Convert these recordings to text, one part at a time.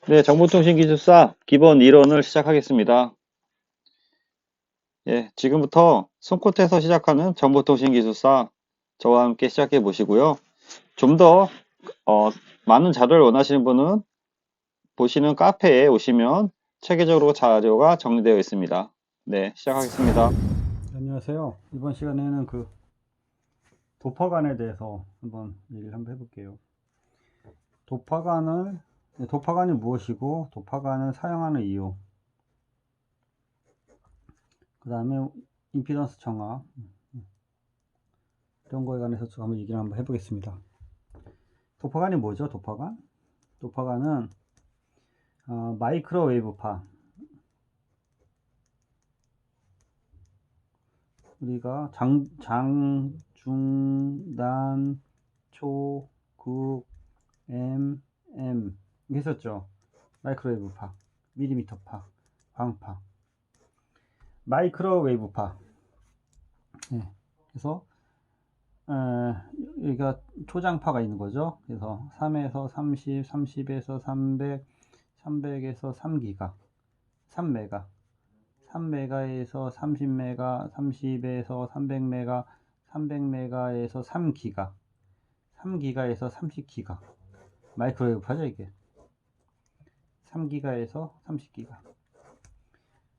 네, 정보통신기술사 기본 이론을 시작하겠습니다. 예, 지금부터 손끝에서 시작하는 정보통신기술사 저와 함께 시작해 보시고요. 좀 더 많은 자료를 원하시는 분은 보시는 카페에 오시면 체계적으로 자료가 정리되어 있습니다. 네, 시작하겠습니다. 안녕하세요. 이번 시간에는 도파간에 대해서 얘기를 한번 해볼게요. 도파간이 무엇이고, 도파간을 사용하는 이유, 그 다음에 임피던스 정화, 이런 거에 관해서 좀 한번 얘기를 한번 해보겠습니다. 도파간이 뭐죠? 도파간은 마이크로웨이브파, 우리가 중, 단, 초, 극, M 했었죠. 마이크로웨이브파, 밀리미터파, 광파, 마이크로웨이브파. 네. 그래서 여기가 초장파가 있는 거죠. 그래서 3에서 30, 30에서 300, 300에서 3기가, 3메가, 3메가에서 30메가, 30에서 300메가, 300메가에서 3기가, 3기가에서 30기가. 마이크로웨이브파죠, 이게. 3기가에서 30기가.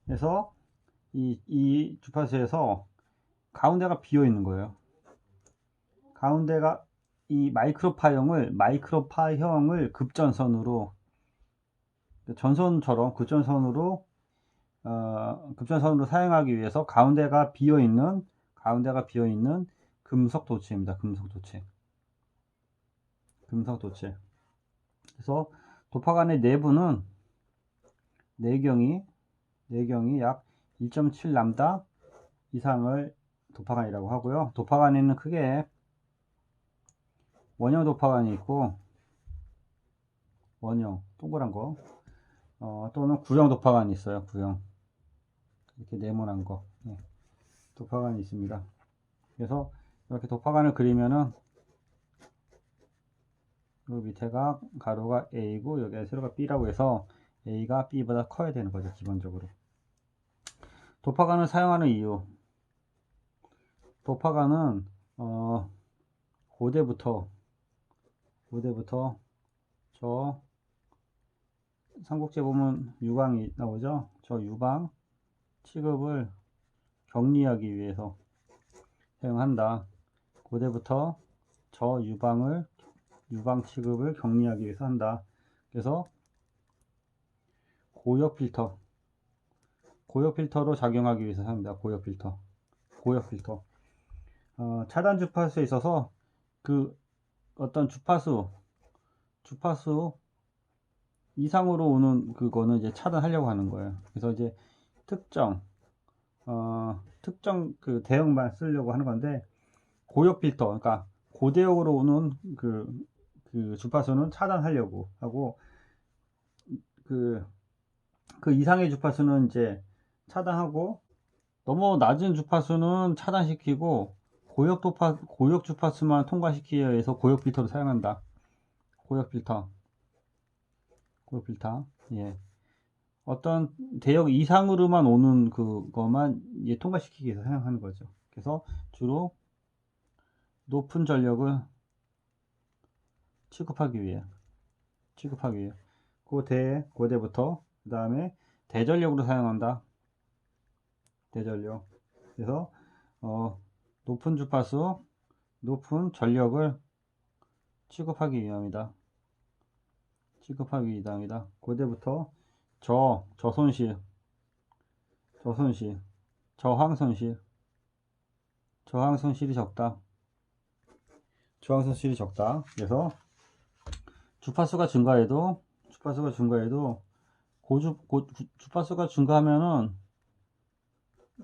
그래서 이 주파수에서 가운데가 비어 있는 거예요. 가운데가 이 마이크로파형을 급전선으로 급전선으로 사용하기 위해서 가운데가 비어 있는 금속 도체입니다. 금속 도체. 그래서 도파간의 내부는 내경이 약 1.7 람다 이상을 도파간이라고 하고요. 도파간에는 크게 원형 도파간이 있고, 원형 동그란 거, 또는 구형 도파간이 있어요. 구형, 이렇게 네모난 거. 네. 도파간이 있습니다. 그래서 이렇게 도파간을 그리면은 이 밑에가 가로가 A고 여기가 세로가 B라고 해서 A가 B보다 커야 되는 거죠. 기본적으로. 도파간을 사용하는 이유. 도파간은 고대부터 저 삼국지에 보면 유광이 나오죠. 저 유방 취급을 격리하기 위해서 사용한다. 고대부터 저 유방 취급을 격리하기 위해서 한다. 그래서 고역 필터로 작용하기 위해서 합니다. 고역 필터. 차단 주파수에 있어서 어떤 주파수 이상으로 오는 그거는 이제 차단하려고 하는 거예요. 그래서 이제 특정 그 대역만 쓰려고 하는 건데, 고역 필터, 그러니까 고대역으로 오는 그 주파수는 차단하려고 하고, 그 이상의 주파수는 이제 차단하고, 너무 낮은 주파수는 차단시키고, 고역 주파수만 통과시키기 위해서 고역 필터를 사용한다. 고역 필터. 예. 어떤 대역 이상으로만 오는 그것만 통과시키기 위해서 사용하는 거죠. 그래서 주로 높은 전력을 취급하기 위해 고대부터 그 다음에 대전력으로 사용한다. 대전력. 그래서 높은 주파수, 높은 전력을 취급하기 위함이다. 고대부터 저손실, 저항손실이 적다. 그래서 주파수가 증가해도 주파수가 증가하면은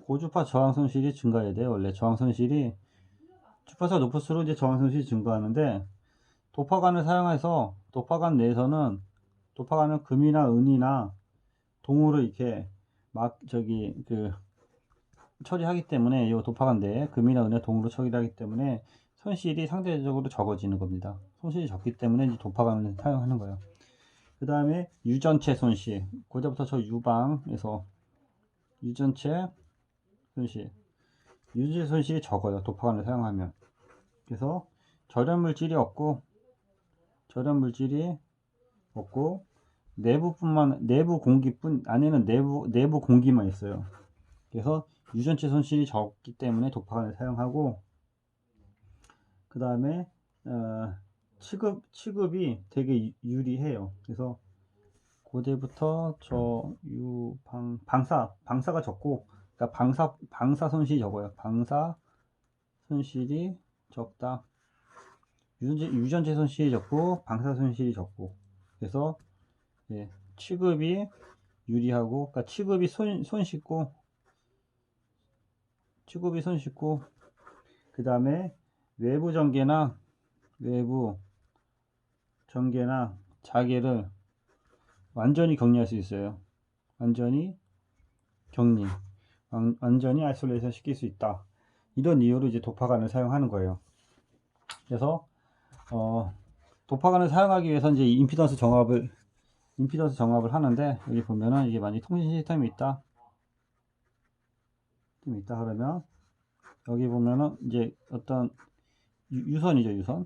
고주파 저항손실이 증가해야 돼요. 원래 저항손실이 주파수가 높을수록 이제 저항손실이 증가하는데, 도파간을 사용해서 도파간 내에서는 도파간은 금이나 은이나 동으로 이렇게 처리하기 때문에, 이 도파간 내에 금이나 은의 동으로 처리하기 때문에 손실이 상대적으로 적어지는 겁니다. 손실이 적기 때문에 이제 도파간을 사용하는 거예요. 그 다음에 유전체 손실. 그때부터 저 유방에서 유전체 손실. 유전체 손실이 적어요. 도파간을 사용하면. 그래서 절연 물질이 없고 내부 공기뿐, 안에는 내부 공기만 있어요. 그래서 유전체 손실이 적기 때문에 도파간을 사용하고, 그 다음에 취급이 되게 유리해요. 그래서 고대부터 방사가 적고, 그러니까 방사 손실이 적어요. 방사 손실이 적다. 유전체 손실이 적고 방사 손실이 적고, 그래서 예, 취급이 유리하고, 그러니까 취급이 손쉽고, 그 다음에 외부 전개나 자개를 완전히 격리할 수 있어요. 완전히 아이솔레이션 시킬 수 있다. 이런 이유로 이제 도파간을 사용하는 거예요. 그래서 도파간을 사용하기 위해서 이제 임피던스 정합을 하는데, 여기 보면은 이게 만약 통신 시스템이 있다 그러면 여기 보면은 이제 어떤 유선이죠.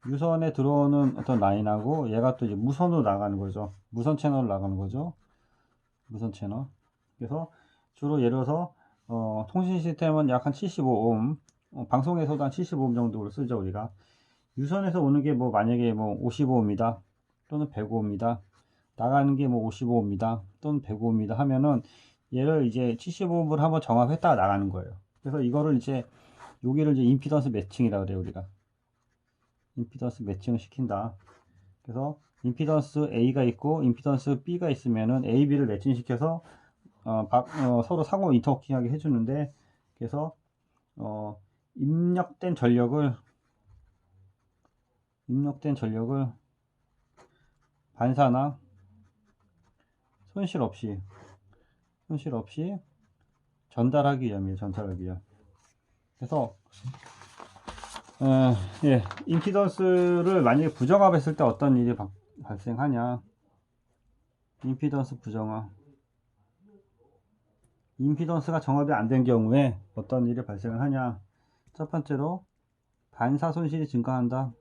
유선에 들어오는 어떤 라인하고 얘가 또 이제 무선으로 나가는 거죠. 무선 채널로 나가는 거죠. 무선 채널. 그래서 주로 예를 들어서 통신 시스템은 약 한 75오hm, 방송에서도 한 75오hm 정도로 쓰죠, 우리가. 유선에서 오는 게 뭐 만약에 뭐 55ohm이다 또는 105ohm이다, 나가는 게 뭐 55ohm이다 또는 105ohm이다 하면은 얘를 이제 75ohm을 한번 정합했다가 나가는 거예요. 그래서 이거를 이제 여기를 이제 임피던스 매칭이라 그래요, 우리가. 임피던스 매칭을 시킨다. 그래서 임피던스 A가 있고 임피던스 B가 있으면은 A, B를 매칭시켜서 서로 상호 인터워킹하게 해주는데, 그래서 입력된 전력을 반사나 손실 없이 전달하기 위함이에요. 그래서 예, 임피던스를 만약에 부정합했을 때 어떤 일이 발생하냐. 임피던스 부정합. 임피던스가 정합이 안 된 경우에 어떤 일이 발생을 하냐. 첫 번째로 반사 손실이 증가한다.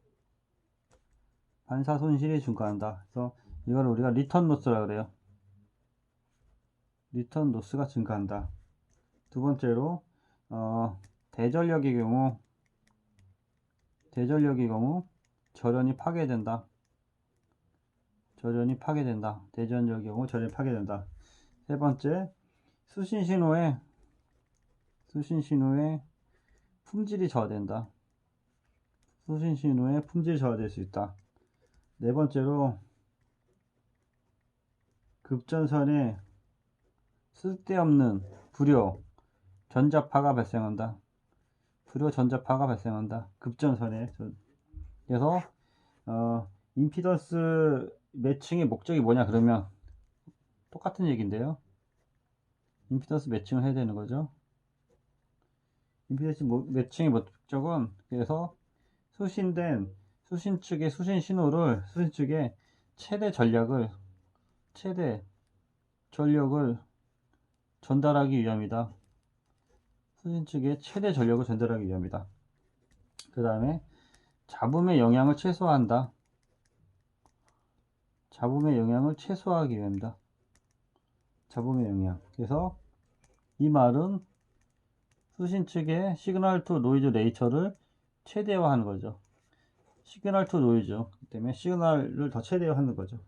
그래서 이걸 우리가 리턴 로스라 그래요. 리턴 로스가 증가한다. 두 번째로 대전력의 경우 절연이 파괴된다. 대전력의 경우 절연이 파괴된다. 세 번째, 수신 신호의 품질이 저하된다. 품질이 저하될 수 있다. 네 번째로, 급전선에 쓸데없는 불효 전자파가 발생한다. 급전선에. 그래서 임피던스 매칭의 목적이 뭐냐 그러면 똑같은 얘기인데요. 임피던스 매칭을 해야 되는 거죠. 임피던스 매칭의 목적은, 그래서 수신 측의 수신 최대 전력을 전달하기 위함이다. 수신 측에 최대 전력을 전달하기 위함이다. 그 다음에 잡음의 영향을 최소화한다. 최소화하기 위함이다. 잡음의 영향. 그래서 이 말은 수신 측의 시그널 투 노이즈 레이처를 최대화하는 거죠. 시그널 투 노이즈 때문에 시그널을 더 최대화하는 거죠.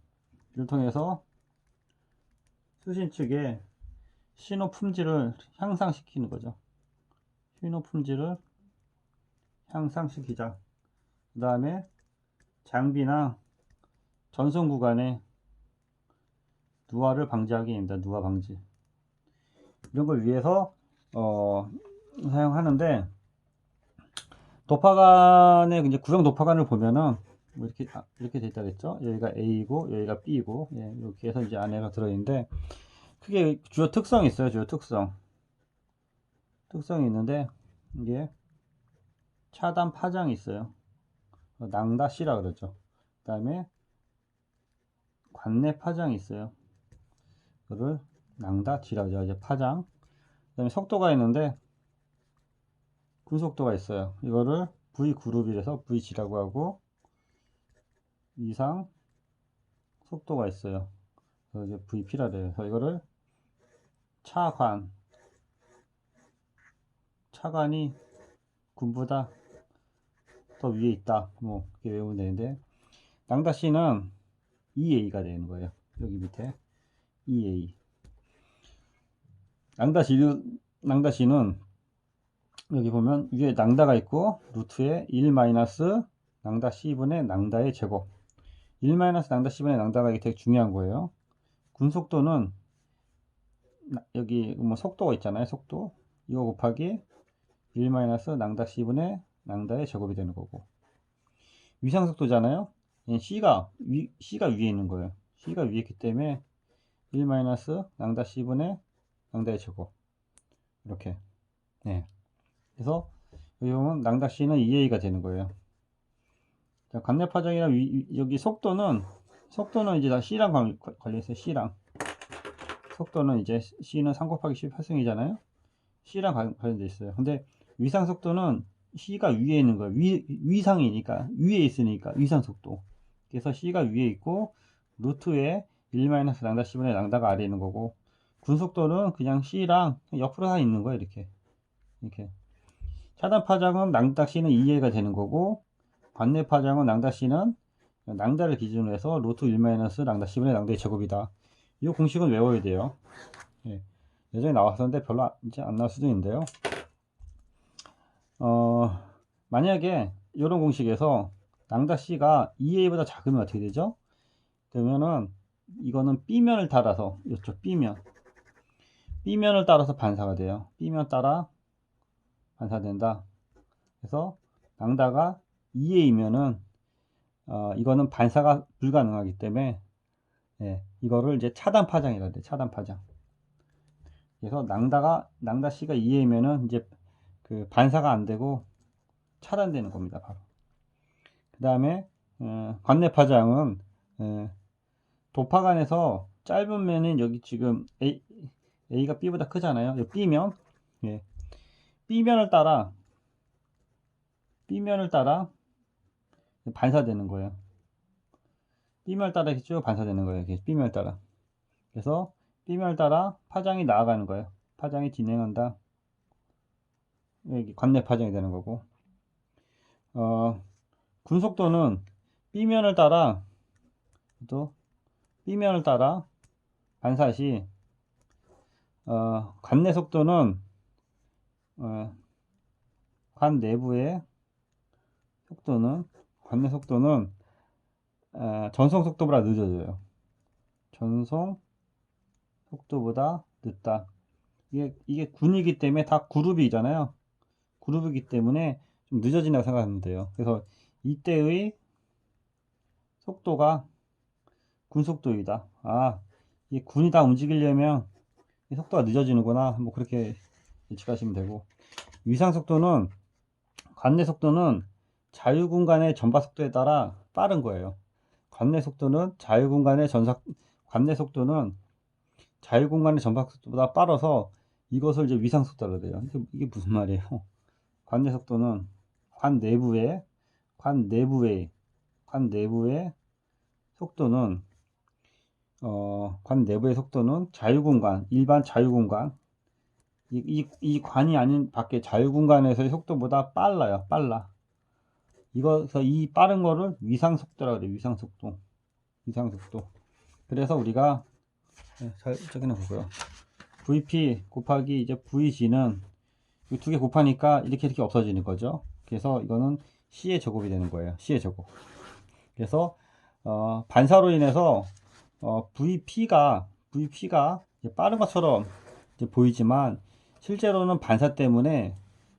이를 통해서 수신 측의 신호 품질을 향상시키는 거죠. 그 다음에 장비나 전송 구간에 누화를 방지하기 위함이다. 누화 방지. 이런 걸 위해서 사용하는데, 도파간의 이제 구형 도파간을 보면은 뭐 이렇게 돼 있다겠죠. 여기가 A이고 여기가 B이고, 예, 이렇게 해서 이제 안에가 들어있는데, 크게 주요 특성이 있어요. 특성이 있는데, 이게 차단 파장이 있어요. 낭다C라 그러죠. 그 다음에 관내 파장이 있어요. 이거를 낭다 G라고 하죠. 이제 파장. 그 다음에 속도가 있는데 군속도가 있어요. 이거를 V 그룹이라서 VG라고 하고 이상 속도가 있어요. 그래서 이제 VP라 그래요. 그래서 이거를 차관이 군보다 더 위에 있다. 뭐 이렇게 외우면 되는데 낭다 C는 EA가 되는 거예요. 여기 밑에 EA. 낭다 C는 여기 보면 위에 낭다가 있고 루트에 1 마이너스 낭다 C분의 낭다의 제곱. 1 마이너스 낭다 C분의 낭다가 이게 되게 중요한 거예요. 군속도는 여기 뭐 속도가 있잖아요. 속도 이거 곱하기 1 마이너스 낭다 C분의 낭다의 제곱이 되는 거고, 위상속도잖아요. C가 위에 있는 거예요. C가 위에 있기 때문에 1 마이너스 낭다 C분의 낭다의 제곱 이렇게. 네. 그래서 여기 보면 낭다 C는 2A가 되는 거예요. 자, 관내 파장이랑 여기 속도는 이제 다 C랑 관련있어요. C랑 속도는 이제 C는 3 곱하기 18승이잖아요. C랑 관련돼 있어요. 근데 위상 속도는 C가 위에 있는 거예요. 위상이니까 위에 있으니까 위상 속도. 그래서 C가 위에 있고 루트에 1 마이너스 낭다 C분의 낭다가 아래에 있는 거고, 군속도는 그냥 C랑 옆으로 다 있는 거예요. 이렇게. 차단 파장은 낭다 C는 2A가 되는 거고, 관내 파장은 낭다 C는 낭다를 기준으로 해서 루트 1 마이너스 낭다 C분의 낭다의 제곱이다. 이 공식은 외워야 돼요. 예. 예전에 나왔었는데 별로 이제 안 나올 수도 있는데요. 만약에 이런 공식에서 낭다 C가 2A보다 작으면 어떻게 되죠? 그러면은 이거는 B면을 따라서, 이쪽 B면을 따라서 반사가 돼요. B면 따라 반사된다. 그래서 낭다가 2A면은 이거는 반사가 불가능하기 때문에, 예, 이거를 이제 차단 파장이라고 해요. 차단 파장. 그래서 낭다 C가 2A면은 이제 그 반사가 안 되고 차단되는 겁니다. 바로. 그 다음에 관내 파장은 도파간에서 짧은 면은 여기 지금 A가 B보다 크잖아요. 이 B면, 예. B면을 따라 반사되는 거예요. B면을 따라 이렇게 쭉 반사되는 거예요. 이렇게 B면을 따라. 그래서 B면을 따라 파장이 나아가는 거예요. 파장이 진행한다. 여기 관내 파장이 되는 거고, 군속도는 B면을 따라 반사 시 관내 속도는 관 내부의 속도는 전송 속도보다 늦어져요. 전송 속도보다 늦다. 이게 군이기 때문에 다 그룹이잖아요. 그룹이기 때문에 좀 늦어진다고 생각하면 돼요. 그래서 이때의 속도가 군속도이다. 이 군이 다 움직이려면 이 속도가 늦어지는구나. 뭐 그렇게 예측하시면 되고, 위상 속도는 관내 속도는 자유공간의 전파 속도에 따라 빠른 거예요. 관내 속도는 자유공간의 전파 속도보다 빠르서 이것을 이제 위상 속도라고 해요. 이게 무슨 말이에요? 관내 속도는 관 내부의 속도는 자유공간, 일반 자유공간, 이 관이 아닌 밖에 자유공간에서의 속도보다 빨라. 그래서 이 빠른 거를 위상속도라고 그래요. 위상속도. 그래서 우리가 잘 적어내 보고요. VP 곱하기 이제 VG는 이 두 개 곱하니까 이렇게 없어지는 거죠. 그래서 이거는 C의 제곱이 되는 거예요. C의 제곱. 그래서 반사로 인해서 VP가 빠른 것처럼 이제 보이지만 실제로는 반사 때문에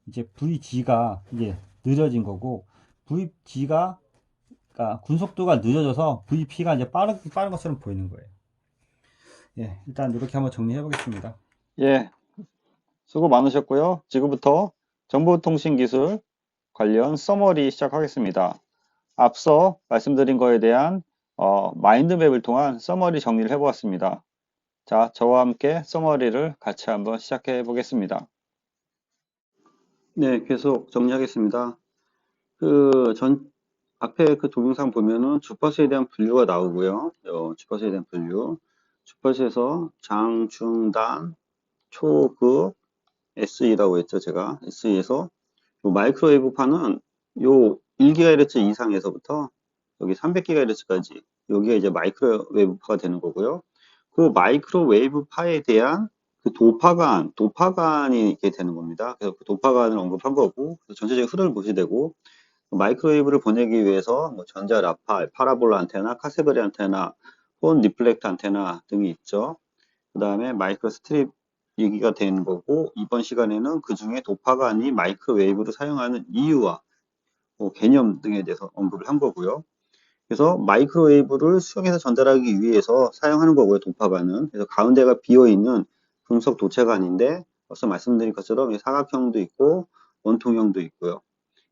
이제 VG가 이제 늦어진 거고, VG가 그러니까 군속도가 늦어져서 VP가 이제 빠른 것처럼 보이는 거예요. 예, 일단 이렇게 한번 정리해 보겠습니다. 예, 수고 많으셨고요. 지금부터 정보통신기술 관련 서머리 시작하겠습니다. 앞서 말씀드린 거에 대한 마인드맵을 통한 서머리 정리를 해보았습니다. 자, 저와 함께 서머리를 같이 한번 시작해 보겠습니다. 네, 계속 정리하겠습니다. 앞에 그 동영상 보면은 주파수에 대한 분류가 나오고요. 주파수에 대한 분류. 주파수에서 장, 중, 단, 초급, SE라고 했죠, 제가. SE에서 마이크로웨이브파는 요 1GHz 이상에서부터 여기 300GHz까지 여기가 이제 마이크로웨이브파가 되는 거고요. 그 마이크로웨이브파에 대한 그 도파간이 이렇게 되는 겁니다. 그래서 그 도파간을 언급한 거고, 전체적인 흐름을 보시게 되고, 마이크로웨이브를 보내기 위해서 뭐 전자 라팔, 파라볼라 안테나, 카세베리 안테나, 폰 리플렉터 안테나 등이 있죠. 그 다음에 마이크로 스트립 얘기가 되는 거고, 이번 시간에는 그 중에 도파간이 마이크로웨이브를 사용하는 이유와 뭐 개념 등에 대해서 언급을 한 거고요. 그래서 마이크로웨이브를 수정해서 전달하기 위해서 사용하는 거고요, 도파간은. 그래서 가운데가 비어있는 금속 도체관인데, 벌써 말씀드린 것처럼 사각형도 있고, 원통형도 있고요.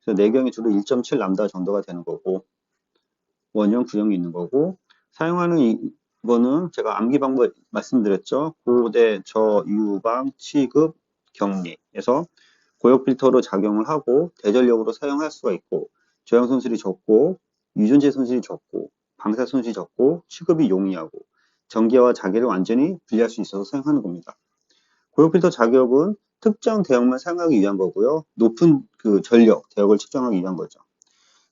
그래서 내경이 주로 1.7 람다 정도가 되는 거고, 원형, 구형이 있는 거고, 사용하는 이거는 제가 암기 방법 말씀드렸죠. 고대, 저, 유방, 취급, 격리에서 고역 필터로 작용을 하고 대전력으로 사용할 수가 있고, 저항 손실이 적고, 유전체 손실이 적고, 방사 손실이 적고, 취급이 용이하고, 전기와 자기를 완전히 분리할 수 있어서 사용하는 겁니다. 고역 필터 자격은 특정 대역만 사용하기 위한 거고요. 높은 그 전력, 대역을 측정하기 위한 거죠.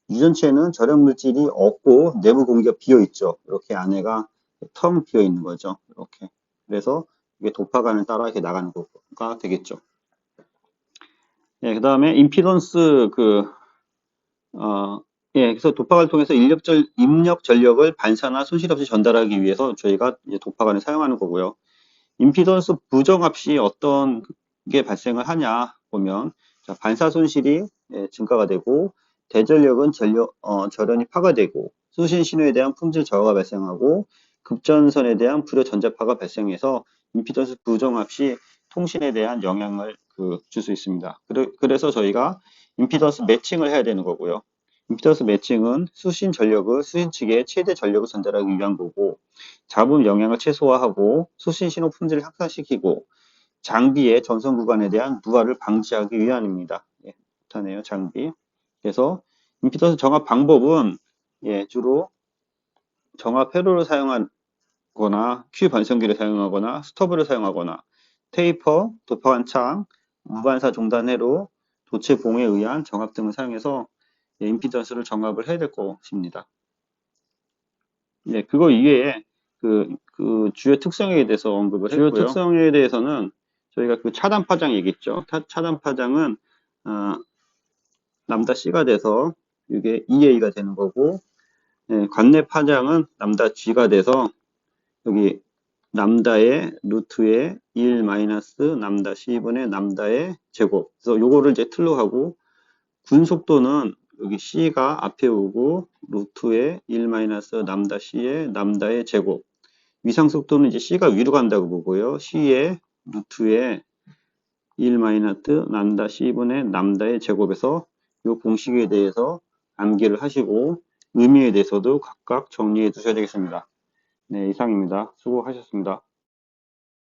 유전체는 절연 물질이 없고 내부 공기가 비어 있죠. 이렇게 안에가 텅 비어 있는 거죠. 이렇게. 그래서 이게 도파간을 따라 이렇게 나가는 거가 되겠죠. 예, 그 다음에 임피던스 그래서 도파간을 통해서 입력 전력을 반사나 손실 없이 전달하기 위해서 저희가 이제 도파간을 사용하는 거고요. 임피던스 부정합 시 어떤 게 발생을 하냐 보면, 자, 반사 손실이 증가가 되고, 대전력은 절연이 파괴되고, 수신 신호에 대한 품질 저하가 발생하고, 급전선에 대한 불여 전자파가 발생해서 임피던스 부정합 시 통신에 대한 영향을 줄 수 있습니다. 그래서 저희가 임피던스 매칭을 해야 되는 거고요. 임피던스 매칭은 수신 전력을 수신 측에 최대 전력을 전달하기 위한 거고, 잡음 영향을 최소화하고 수신 신호 품질을 향상시키고 장비의 전선 구간에 대한 누화를 방지하기 위함입니다. 예, 좋다네요, 장비. 그래서 임피던스 정합 방법은 주로 정합 회로를 사용하거나 큐 변성기를 사용하거나 스터브를 사용하거나 테이퍼, 도파관 창, 무반사 종단 회로, 도체 봉에 의한 정합 등을 사용해서 임피던스를 정합을 해야 될 것입니다. 그거 이외에 그 주요 특성에 대해서 언급을 했고요. 주요 특성에 대해서는 저희가 그 차단 파장 얘기했죠. 차단 파장은 람다 C가 돼서 이게 EA가 되는 거고, 관내 파장은 람다 G가 돼서 여기 람다의 루트의 1 마이너스 람다 C분의 람다의 제곱. 그래서 요거를 이제 틀로 하고, 군속도는 여기 C가 앞에 오고 루트의 1 마이너스 람다 C의 람다의 제곱. 위상속도는 이제 C가 위로 간다고 보고요. C의 루트의 1 마이너스 람다 C분의 람다의 제곱에서 이 공식에 대해서 암기를 하시고 의미에 대해서도 각각 정리해 두셔야 되겠습니다. 네, 이상입니다. 수고하셨습니다.